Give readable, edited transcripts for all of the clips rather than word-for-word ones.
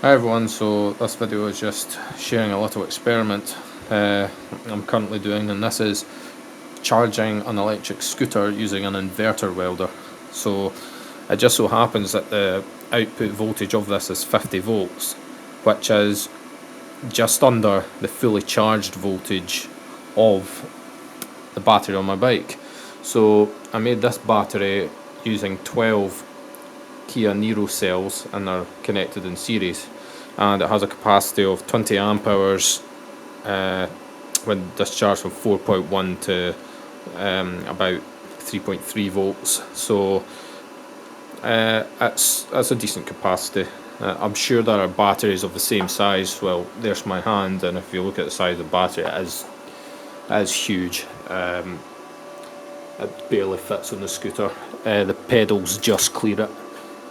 Hi everyone, so this video is just sharing a little experiment I'm currently doing, and this is charging an electric scooter using an inverter welder. So it just so happens that the output voltage of this is 50 volts, which is just under the fully charged voltage of the battery on my bike. So I made this battery using 12 Kia Niro cells, and they're connected in series, and it has a capacity of 20 amp hours when discharged from 4.1 to about 3.3 volts. So that's a decent capacity. I'm sure there are batteries of the same size. Well, there's my hand, and if you look at the size of the battery, it is huge. It barely fits on the scooter. The pedals just clear it.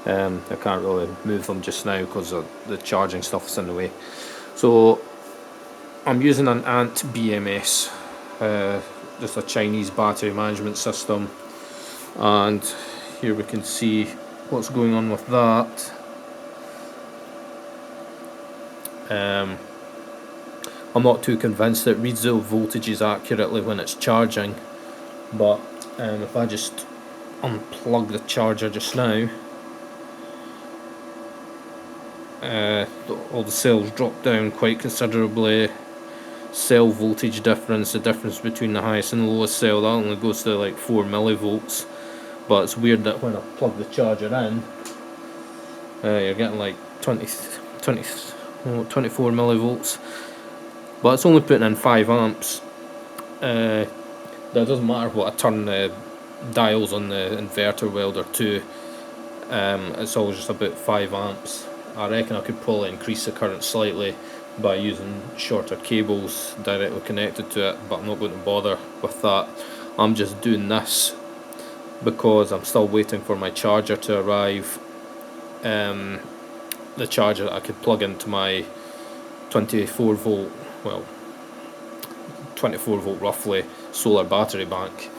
I can't really move them just now because the charging stuff's in the way. So I'm using an Ant BMS, just a Chinese battery management system, and here we can see what's going on with that. I'm not too convinced it reads the voltages accurately when it's charging, but if I just unplug the charger just now, all the cells drop down quite considerably. Cell voltage difference, the difference between the highest and lowest cell, that only goes to like 4 millivolts, but it's weird that when I plug the charger in, you're getting like 24 millivolts, but it's only putting in 5 amps. That doesn't matter what I turn the dials on the inverter welder to, it's always just about 5 amps. I reckon I could probably increase the current slightly by using shorter cables directly connected to it, but I'm not going to bother with that. I'm just doing this because I'm still waiting for my charger to arrive. The charger that I could plug into my 24 volt roughly solar battery bank.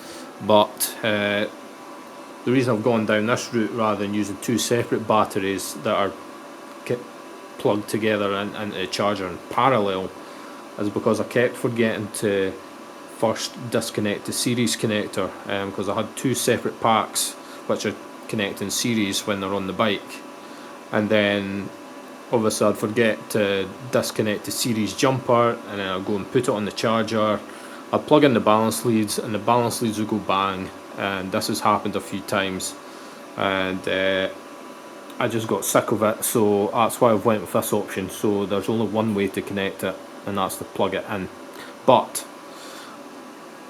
But the reason I've gone down this route rather than using two separate batteries that are plugged together into the charger in parallel is because I kept forgetting to first disconnect the series connector, because I had two separate packs which are connected in series when they're on the bike, and then obviously I'd forget to disconnect the series jumper, and then I'd go and put it on the charger. I'd plug in the balance leads and the balance leads would go bang, and this has happened a few times, and I just got sick of it, so that's why I've went with this option. So there's only one way to connect it, and that's to plug it in. But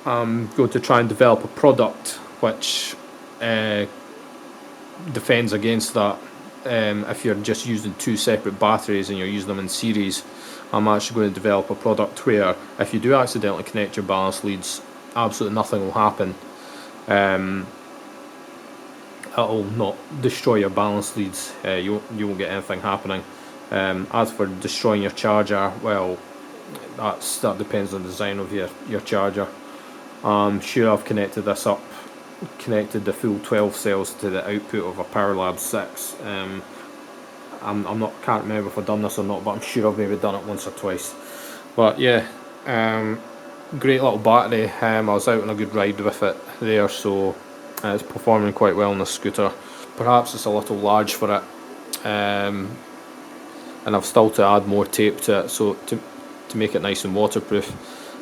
I'm going to try and develop a product which defends against that. If you're just using two separate batteries and you're using them in series, I'm actually going to develop a product where if you do accidentally connect your balance leads, absolutely nothing will happen. It'll not destroy your balance leads. You won't get anything happening. As for destroying your charger, well, that depends on the design of your charger. I'm sure I've connected this up, connected the full 12 cells to the output of a PowerLab 6. Can't remember if I've done this or not, but I'm sure I've maybe done it once or twice. But yeah, great little battery. I was out on a good ride with it there, so it's performing quite well on the scooter. Perhaps it's a little large for it, and I've still to add more tape to it so to make it nice and waterproof,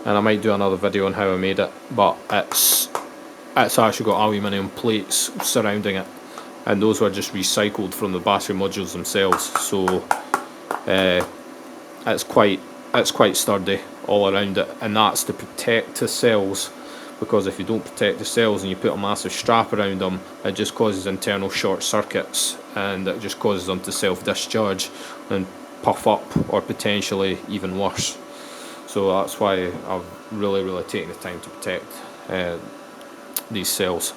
and I might do another video on how I made it. But it's actually got aluminium plates surrounding it, and those were just recycled from the battery modules themselves, so it's quite sturdy all around it, and that's to protect the cells, because if you don't protect the cells and you put a massive strap around them, it just causes internal short circuits, and it just causes them to self-discharge and puff up, or potentially even worse. So that's why I've really taken the time to protect these cells.